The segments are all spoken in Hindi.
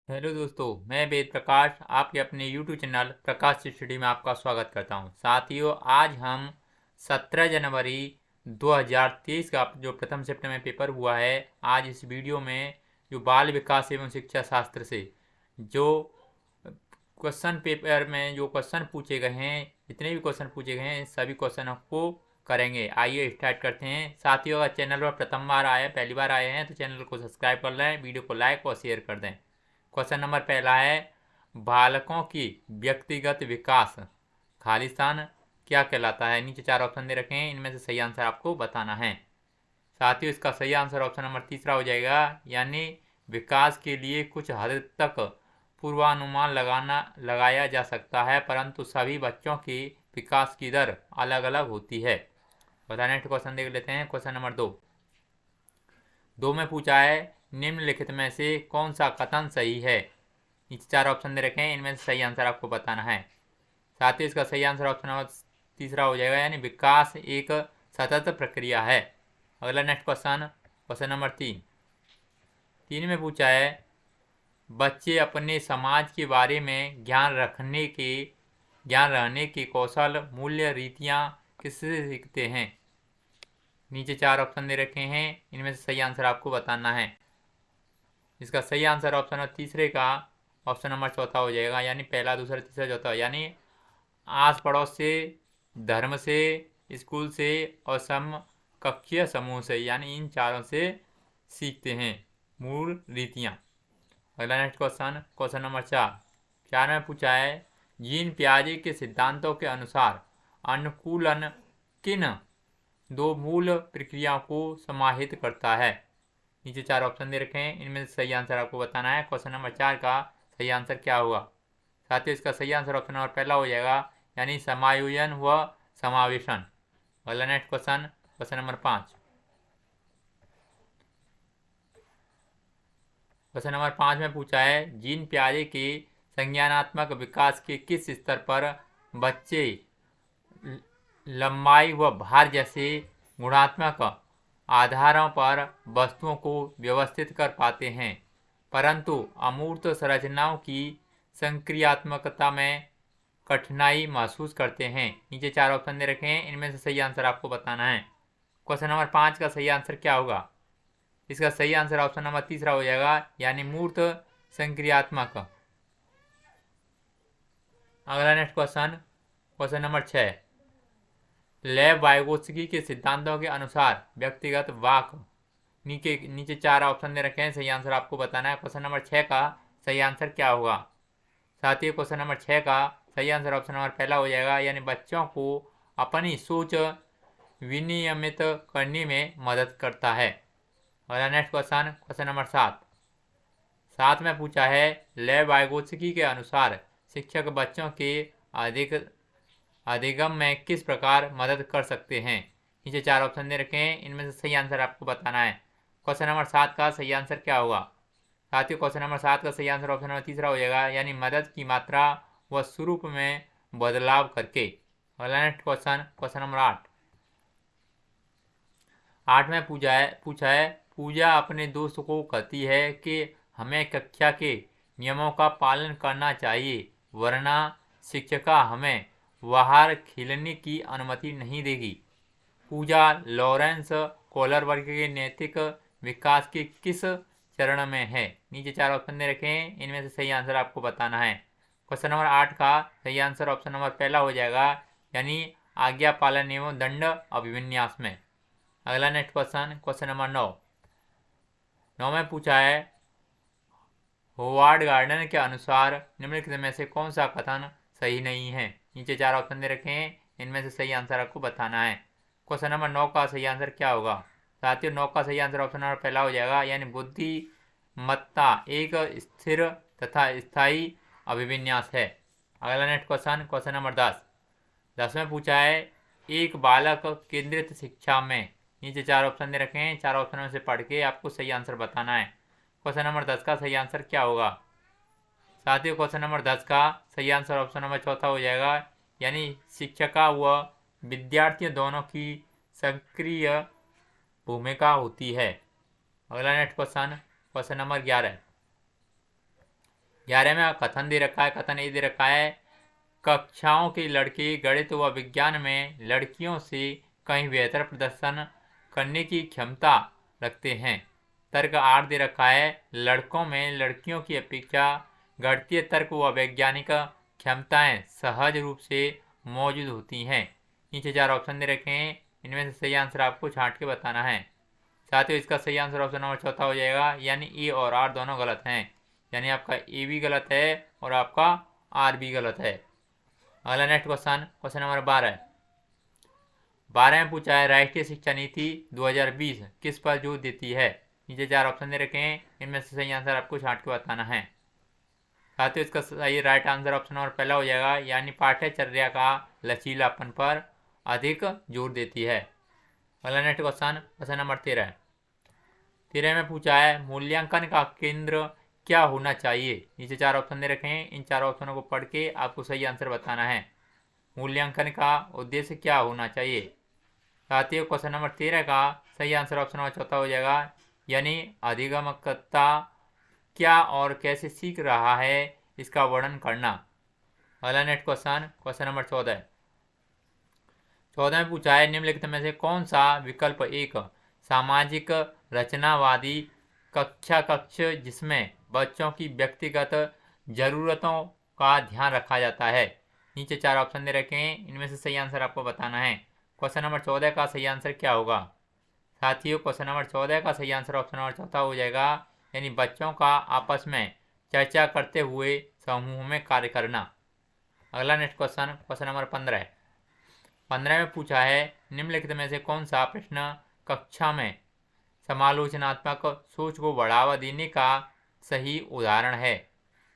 हेलो दोस्तों, मैं वेद प्रकाश आपके अपने यूट्यूब चैनल प्रकाश स्टडी में आपका स्वागत करता हूं। साथियों, आज हम 17 जनवरी 2023 का जो प्रथम शिफ्ट में पेपर हुआ है, आज इस वीडियो में जो बाल विकास एवं शिक्षा शास्त्र से जो क्वेश्चन पेपर में जो क्वेश्चन पूछे गए हैं, जितने भी क्वेश्चन पूछे गए हैं, सभी क्वेश्चन को करेंगे। आइए स्टार्ट करते हैं। साथियों, अगर चैनल पर प्रथम बार आए, पहली बार आए हैं तो चैनल को सब्सक्राइब कर लें, वीडियो को लाइक और शेयर कर दें। क्वेश्चन नंबर पहला है, बालकों की व्यक्तिगत विकास खालिस्तान क्या कहलाता है। नीचे 4 ऑप्शन दे रखे हैं, इनमें से सही आंसर आपको बताना है। साथियों, इसका सही आंसर ऑप्शन नंबर तीसरा हो जाएगा, यानी विकास के लिए कुछ हद तक पूर्वानुमान लगाया जा सकता है, परंतु सभी बच्चों की विकास की दर अलग अलग होती है। नेक्स्ट क्वेश्चन देख लेते हैं। क्वेश्चन नंबर 2 में पूछा है, निम्नलिखित में से कौन सा कथन सही है। नीचे 4 ऑप्शन दे रखे हैं, इनमें से सही आंसर आपको बताना है। साथ ही इसका सही आंसर ऑप्शन नंबर तीसरा हो जाएगा, यानी विकास एक सतत प्रक्रिया है। अगला नेक्स्ट क्वेश्चन नंबर 3 में पूछा है, बच्चे अपने समाज के बारे में ज्ञान रहने के कौशल मूल्य रीतियाँ किससे सीखते हैं। नीचे 4 ऑप्शन दे रखे हैं, इनमें से सही आंसर आपको बताना है। इसका सही आंसर ऑप्शन नंबर तीसरे का ऑप्शन नंबर चौथा हो जाएगा, यानी पहला, दूसरा, तीसरा, चौथा, यानी आस पड़ोस से, धर्म से, स्कूल से और समकक्षीय समूह से, यानी इन चारों से सीखते हैं मूल रीतियाँ। अगला नेक्स्ट क्वेश्चन नंबर 4 में पूछा है, जीन पियाजे के सिद्धांतों के अनुसार अनुकूलन किन दो मूल प्रक्रियाओं को समाहित करता है। नीचे 4 ऑप्शन दे रखे हैं, इनमें से सही आंसर आपको बताना है। क्वेश्चन नंबर 4 का सही आंसर क्या होगा। साथ ही इसका सही आंसर ऑप्शन नंबर पहला हो जाएगा, यानी समायोजन व समावेशन। अगला नेक्स्ट क्वेश्चन नंबर 5 में पूछा है, जीन पियाजे के संज्ञानात्मक विकास के किस स्तर पर बच्चे लंबाई व भार जैसे गुणात्मक आधारों पर वस्तुओं को व्यवस्थित कर पाते हैं, परंतु अमूर्त संरचनाओं की संक्रियात्मकता में कठिनाई महसूस करते हैं। नीचे 4 ऑप्शन दे रखे हैं, इनमें से सही आंसर आपको बताना है। क्वेश्चन नंबर 5 का सही आंसर क्या होगा। इसका सही आंसर ऑप्शन नंबर तीसरा हो जाएगा, यानी मूर्त संक्रियात्मक। अगला नेक्स्ट क्वेश्चन नंबर 6, लेव वाइगोत्स्की के सिद्धांतों के अनुसार व्यक्तिगत वाक। नीचे 4 ऑप्शन दे रखे हैं, सही आंसर आपको बताना है। क्वेश्चन नंबर 6 का सही आंसर क्या होगा। साथ ही क्वेश्चन नंबर 6 का सही आंसर ऑप्शन नंबर पहला हो जाएगा, यानी बच्चों को अपनी सोच विनियमित करने में मदद करता है। और नेक्स्ट क्वेश्चन नंबर 7 में पूछा है, लेव वाइगोत्स्की के अनुसार शिक्षक बच्चों के अधिगम में किस प्रकार मदद कर सकते हैं। नीचे 4 ऑप्शन दे रखे हैं, इनमें से सही आंसर आपको बताना है। क्वेश्चन नंबर 7 का सही आंसर क्या होगा। साथ ही क्वेश्चन नंबर 7 का सही आंसर ऑप्शन नंबर तीसरा हो जाएगा, यानी मदद की मात्रा व स्वरूप में बदलाव करके। अगला नेक्स्ट क्वेश्चन नंबर 8 में पूछा है, पूजा अपने दोस्त को कहती है कि हमें कक्षा के नियमों का पालन करना चाहिए, वरना शिक्षिका हमें बाहर खेलने की अनुमति नहीं देगी। पूजा लॉरेंस कोलरबर्ग के नैतिक विकास के किस चरण में है। नीचे 4 ऑप्शन दे रखे हैं, इनमें से सही आंसर आपको बताना है। क्वेश्चन नंबर 8 का सही आंसर ऑप्शन नंबर पहला हो जाएगा, यानी आज्ञा पालन एवं दंड अभिविन्यास में। अगला नेक्स्ट क्वेश्चन नंबर 9 में पूछा है, होवार्ड गार्डन के अनुसार निम्नलिखित में से कौन सा कथन सही नहीं है। नीचे 4 ऑप्शन दे रखे हैं, इनमें से सही आंसर आपको बताना है। क्वेश्चन नंबर 9 का सही आंसर क्या होगा। साथियों, 9 का सही आंसर ऑप्शन नंबर पहला हो जाएगा, यानी बुद्धिमत्ता एक स्थिर तथा स्थायी अभिविन्यास है। अगला नेक्स्ट क्वेश्चन नंबर 10 में पूछा है, एक बालक केंद्रित शिक्षा में। नीचे 4 ऑप्शन दे रखे हैं, 4 ऑप्शनों से पढ़ के आपको सही आंसर बताना है। क्वेश्चन नंबर 10 का सही आंसर क्या होगा। साथ ही क्वेश्चन नंबर 10 का सही आंसर ऑप्शन नंबर चौथा हो जाएगा, यानी शिक्षिका व विद्यार्थी दोनों की सक्रिय भूमिका होती है। अगला नेक्स्ट क्वेश्चन नंबर 11, 11 में कथन दे रखा है। कथन ये दे रखा है, कक्षाओं के लड़के गणित व विज्ञान में लड़कियों से कहीं बेहतर प्रदर्शन करने की क्षमता रखते हैं। तर्क 8 दे रखा है, लड़कों में लड़कियों की अपेक्षा गणितीय तर्क व वैज्ञानिक क्षमताएं सहज रूप से मौजूद होती हैं। नीचे 4 ऑप्शन दे रखे हैं, इनमें से सही आंसर आपको छांट के बताना है। साथियों, इसका सही आंसर ऑप्शन नंबर चौथा हो जाएगा, यानी ए और आर दोनों गलत हैं। यानी आपका ए भी गलत है और आपका आर भी गलत है। अगला नेक्स्ट क्वेश्चन नंबर 12 में पूछा है, राष्ट्रीय शिक्षा नीति 2020 किस पर जोर देती है। नीचे 4 ऑप्शन दे रखे हैं, इनमें से सही आंसर आपको छांट के बताना है। साथियों, इसका सही राइट आंसर ऑप्शन नंबर पहला हो जाएगा, यानी पाठ्यचर्या का लचीलापन पर अधिक जोर देती है। अगला नेक्स्ट क्वेश्चन नंबर 13 में पूछा है, मूल्यांकन का केंद्र क्या होना चाहिए। नीचे 4 ऑप्शन दे रखे हैं, इन 4 ऑप्शनों को पढ़ के आपको सही आंसर बताना है। मूल्यांकन का उद्देश्य क्या होना चाहिए। साथियों, क्वेश्चन नंबर 13 का सही आंसर ऑप्शन नंबर चौथा हो जाएगा, यानी अधिगमकर्ता क्या और कैसे सीख रहा है इसका वर्णन करना। अगला नेक्स्ट क्वेश्चन नंबर 14 में पूछा है, निम्नलिखित में से कौन सा विकल्प एक सामाजिक रचनावादी कक्षा कक्ष जिसमें बच्चों की व्यक्तिगत जरूरतों का ध्यान रखा जाता है। नीचे 4 ऑप्शन दे रखे हैं, इनमें से सही आंसर आपको बताना है। क्वेश्चन नंबर 14 का सही आंसर क्या होगा। साथियों, क्वेश्चन नंबर 14 का सही आंसर ऑप्शन नंबर चौथा हो जाएगा, यानी बच्चों का आपस में चर्चा करते हुए समूह में कार्य करना। अगला नेक्स्ट क्वेश्चन नंबर 15 में पूछा है, निम्नलिखित में से कौन सा प्रश्न कक्षा में समालोचनात्मक सोच को बढ़ावा देने का सही उदाहरण है।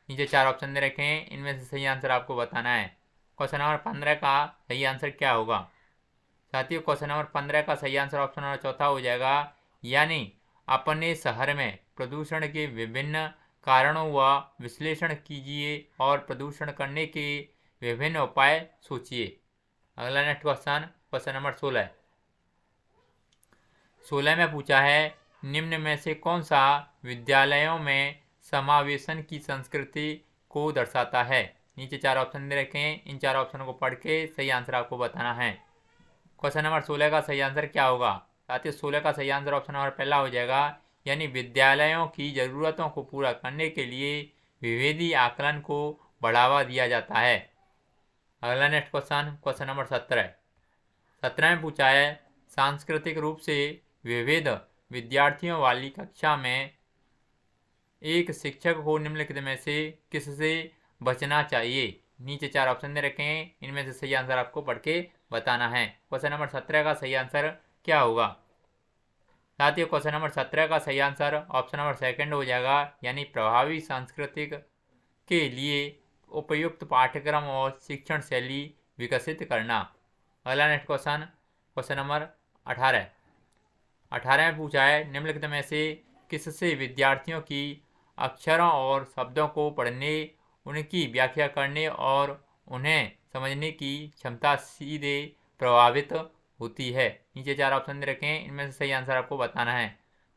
नीचे 4 ऑप्शन दे रखे हैं, इनमें से सही आंसर आपको बताना है। क्वेश्चन नंबर 15 का सही आंसर क्या होगा। साथियों, क्वेश्चन नंबर 15 का सही आंसर ऑप्शन नंबर चौथा हो जाएगा, यानी अपने शहर में प्रदूषण के विभिन्न कारणों व विश्लेषण कीजिए और प्रदूषण करने के विभिन्न उपाय सोचिए। अगला नेक्स्ट क्वेश्चन नंबर 16 में पूछा है, निम्न में से कौन सा विद्यालयों में समावेशन की संस्कृति को दर्शाता है। नीचे 4 ऑप्शन दे रखे हैं, इन 4 ऑप्शनों को पढ़ के सही आंसर आपको बताना है। क्वेश्चन नंबर 16 का सही आंसर क्या होगा। साथियों, 16 का सही आंसर ऑप्शन नंबर पहला हो जाएगा, यानी विद्यालयों की ज़रूरतों को पूरा करने के लिए विभेदी आकलन को बढ़ावा दिया जाता है। अगला नेक्स्ट क्वेश्चन नंबर 17 में पूछा है, सांस्कृतिक रूप से विविध विद्यार्थियों वाली कक्षा में एक शिक्षक को निम्नलिखित में से किससे बचना चाहिए। नीचे 4 ऑप्शन दे रखे हैं, इनमें से सही आंसर आपको पढ़ के बताना है। क्वेश्चन नंबर 17 का सही आंसर क्या होगा। साथियों, क्वेश्चन नंबर 17 का सही आंसर ऑप्शन नंबर सेकंड हो जाएगा, यानी प्रभावी सांस्कृतिक के लिए उपयुक्त पाठ्यक्रम और शिक्षण शैली विकसित करना। अगला नेक्स्ट क्वेश्चन नंबर 18 में पूछा है, निम्नलिखित में से किससे विद्यार्थियों की अक्षरों और शब्दों को पढ़ने, उनकी व्याख्या करने और उन्हें समझने की क्षमता सीधे प्रभावित होती है। नीचे 4 ऑप्शन दे रखे हैं, इनमें से सही आंसर आपको बताना है।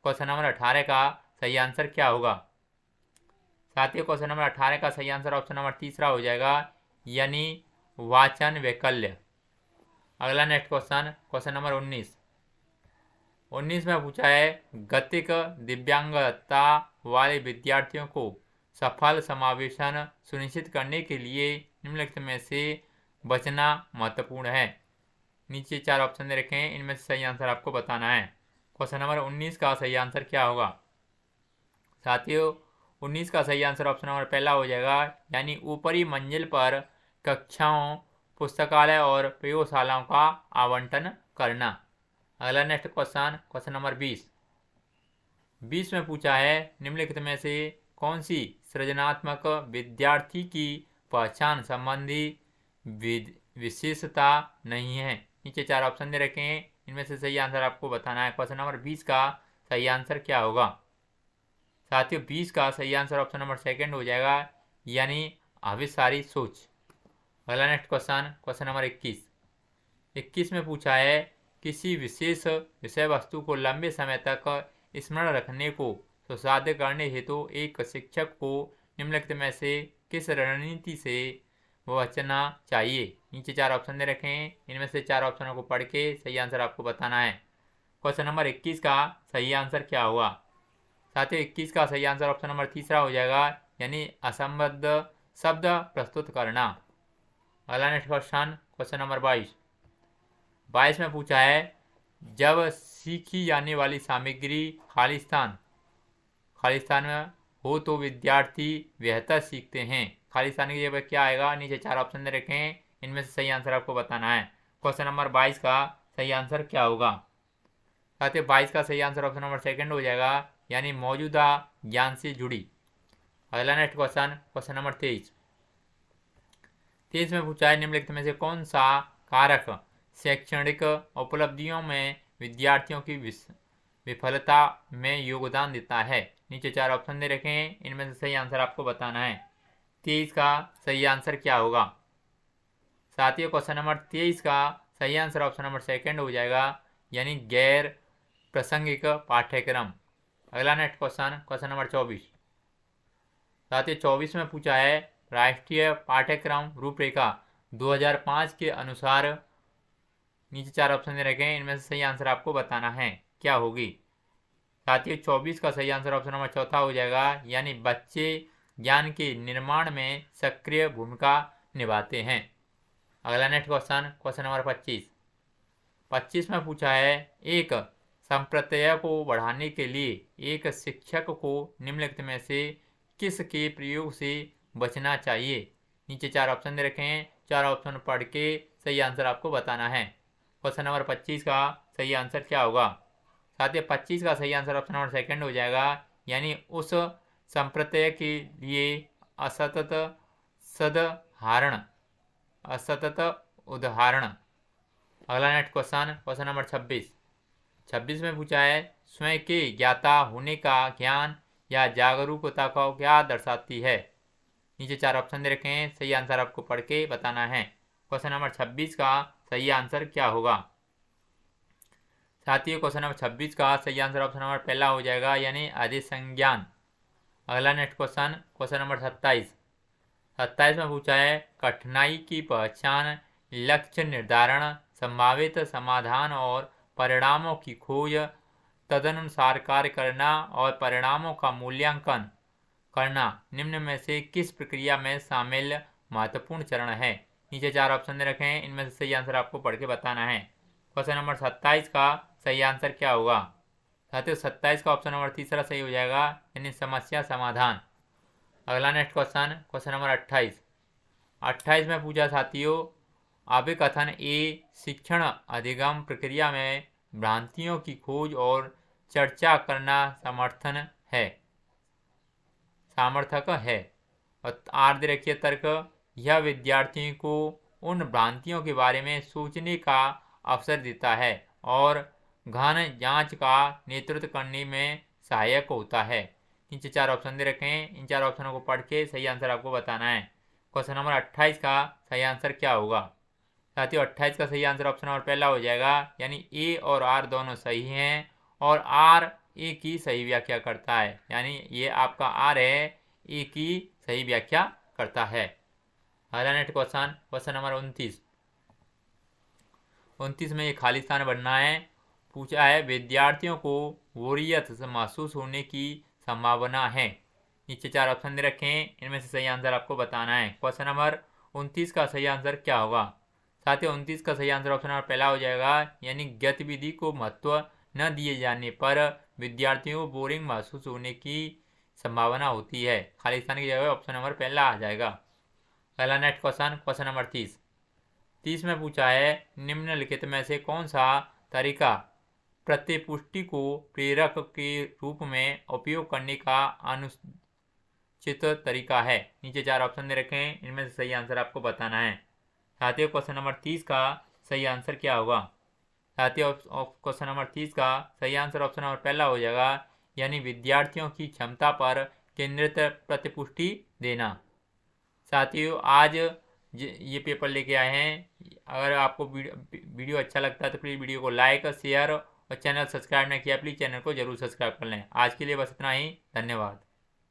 क्वेश्चन नंबर 18 का सही आंसर क्या होगा। साथियों, क्वेश्चन नंबर 18 का सही आंसर ऑप्शन नंबर तीसरा हो जाएगा, यानी वाचन वैकल्य। अगला नेक्स्ट क्वेश्चन नंबर 19 में पूछा है, गतिक दिव्यांगता वाले विद्यार्थियों को सफल समावेशन सुनिश्चित करने के लिए निम्नलिखित में से बचना महत्वपूर्ण है। नीचे 4 ऑप्शन दे रखे हैं, इनमें से सही आंसर आपको बताना है। क्वेश्चन नंबर 19 का सही आंसर क्या होगा। साथियों, 19 का सही आंसर ऑप्शन नंबर पहला हो जाएगा, यानी ऊपरी मंजिल पर कक्षाओं, पुस्तकालय और प्रयोगशालाओं का आवंटन करना। अगला नेक्स्ट क्वेश्चन नंबर 20 में पूछा है, निम्नलिखित में से कौन सी सृजनात्मक विद्यार्थी की पहचान संबंधी विशेषता नहीं है। नीचे 4 ऑप्शन दे रखे हैं, इनमें से सही आंसर आपको बताना है। क्वेश्चन नंबर 20 का सही आंसर क्या होगा। साथियों, 20 का सही आंसर ऑप्शन नंबर सेकंड हो जाएगा, यानी अभिसारी सोच। अगला नेक्स्ट क्वेश्चन नंबर 21 में पूछा है, किसी विशेष विषय वस्तु को लंबे समय तक स्मरण रखने को सुसाध्य करने हेतु एक शिक्षक को निम्नलिखित में से किस रणनीति से बचना चाहिए। नीचे 4 ऑप्शन दे रखे हैं, इनमें से 4 ऑप्शनों को पढ़ के सही आंसर आपको बताना है। क्वेश्चन नंबर 21 का सही आंसर क्या होगा। साथियों 21 का सही आंसर ऑप्शन नंबर तीसरा हो जाएगा, यानी असंबद्ध शब्द प्रस्तुत करना। अगला नेक्स्ट क्वेश्चन, क्वेश्चन नंबर 22 में पूछा है, जब सीखी जाने वाली सामग्री खालिस्तान में हो तो विद्यार्थी बेहतर सीखते हैं। खालिस्तान की जगह क्या आएगा। नीचे 4 ऑप्शन दे रखे हैं, इनमें से सही आंसर आपको बताना है। क्वेश्चन नंबर 22 का सही आंसर क्या होगा। साथियों 22 का सही आंसर ऑप्शन नंबर सेकंड हो जाएगा, यानी मौजूदा ज्ञान से जुड़ी। अगला नेक्स्ट क्वेश्चन, क्वेश्चन नंबर 23 में पूछा है, निम्नलिखित में से कौन सा कारक शैक्षणिक उपलब्धियों में विद्यार्थियों की विफलता में योगदान देता है। नीचे 4 ऑप्शन दे रखे हैं, इनमें से सही आंसर आपको बताना है। 23 का सही आंसर क्या होगा। साथियों क्वेश्चन नंबर 23 का सही आंसर ऑप्शन नंबर सेकंड हो जाएगा, यानी गैर प्रासंगिक पाठ्यक्रम। अगला नेक्स्ट क्वेश्चन, क्वेश्चन नंबर 24। साथियों 24 में पूछा है, राष्ट्रीय पाठ्यक्रम रूपरेखा 2005 के अनुसार नीचे 4 ऑप्शन दे रखे हैं, इनमें से सही आंसर आपको बताना है, क्या होगी। साथियों 24 का सही आंसर ऑप्शन नंबर चौथा हो जाएगा, यानी बच्चे ज्ञान के निर्माण में सक्रिय भूमिका निभाते हैं। अगला नेक्स्ट क्वेश्चन, क्वेश्चन नंबर 25 में पूछा है, एक संप्रत्यय को बढ़ाने के लिए एक शिक्षक को निम्नलिखित में से किस के प्रयोग से बचना चाहिए। नीचे 4 ऑप्शन दे रखे हैं, 4 ऑप्शन पढ़ के सही आंसर आपको बताना है। क्वेश्चन नंबर 25 का सही आंसर क्या होगा। साथियों 25 का सही आंसर ऑप्शन नंबर सेकंड हो जाएगा, यानी उस संप्रत्यय के लिए असतत उदाहरण। अगला नेक्स्ट क्वेश्चन, क्वेश्चन नंबर 26 में पूछा है, स्वयं के ज्ञाता होने का ज्ञान या जागरूकता को क्या दर्शाती है। नीचे 4 ऑप्शन दे रखे हैं, सही आंसर आपको पढ़ के बताना है। क्वेश्चन नंबर 26 का सही आंसर क्या होगा। साथियों क्वेश्चन नंबर 26 का सही आंसर ऑप्शन नंबर पहला हो जाएगा, यानी अधिसंज्ञान। अगला नेक्स्ट क्वेश्चन, क्वेश्चन नंबर 27 में पूछा है, कठिनाई की पहचान, लक्ष्य निर्धारण, संभावित समाधान और परिणामों की खोज, तदनुसार कार्य करना और परिणामों का मूल्यांकन करना निम्न में से किस प्रक्रिया में शामिल महत्वपूर्ण चरण है। नीचे 4 ऑप्शन दे रखे हैं, इनमें से सही आंसर आपको पढ़ के बताना है। क्वेश्चन नंबर 27 का सही आंसर क्या होगा। साथियों 27 का ऑप्शन नंबर तीसरा सही हो जाएगा, यानी समस्या समाधान। अगला नेक्स्ट क्वेश्चन, क्वेश्चन नंबर 28 में पूछा साथियों, अभिकथन ए शिक्षण अधिगम प्रक्रिया में भ्रांतियों की खोज और चर्चा करना सामर्थक है। और आर दे रखिए तर्क, यह विद्यार्थियों को उन भ्रांतियों के बारे में सोचने का अवसर देता है और गहन जांच का नेतृत्व करने में सहायक होता है। नीचे 4 ऑप्शन दे रखे हैं, इन 4 ऑप्शनों को पढ़ के सही आंसर आपको बताना है। क्वेश्चन नंबर 28 का सही आंसर क्या होगा। साथियों 28 का सही आंसर ऑप्शन नंबर पहला हो जाएगा, यानी ए और आर दोनों सही हैं और आर ए की सही व्याख्या करता है, यानी ये आपका आर है, ए की सही व्याख्या करता है। अगला नेक्स्ट क्वेश्चन, क्वेश्चन नंबर 29 में ये खालिस्तान बनना है। पूछा है, विद्यार्थियों को बोरियत महसूस होने की संभावना है। नीचे 4 ऑप्शन दे रखे हैं, इनमें से सही आंसर आपको बताना है। क्वेश्चन नंबर 29 का सही आंसर क्या होगा। साथियों 29 का सही आंसर ऑप्शन नंबर पहला हो जाएगा, यानी गतिविधि को महत्व न दिए जाने पर विद्यार्थियों को बोरिंग महसूस होने की संभावना होती है। खालिस्तान की जगह ऑप्शन नंबर पहला आ जाएगा। अगला नेक्स्ट क्वेश्चन, क्वेश्चन नंबर 30 में पूछा है, निम्नलिखित में से कौन सा तरीका प्रतिपुष्टि को प्रेरक के रूप में उपयोग करने का अनुचित तरीका है। नीचे 4 ऑप्शन दे रखे हैं, इनमें से सही आंसर आपको बताना है। साथियों क्वेश्चन नंबर 30 का सही आंसर क्या होगा। साथियों क्वेश्चन नंबर 30 का सही आंसर ऑप्शन नंबर पहला हो जाएगा, यानी विद्यार्थियों की क्षमता पर केंद्रित प्रतिपुष्टि देना। साथियों आज ये पेपर लेके आए हैं। अगर आपको वीडियो अच्छा लगता है तो प्लीज़ वीडियो को लाइक, शेयर और चैनल सब्सक्राइब नहीं किया प्लीज़ चैनल को जरूर सब्सक्राइब कर लें। आज के लिए बस इतना ही, धन्यवाद।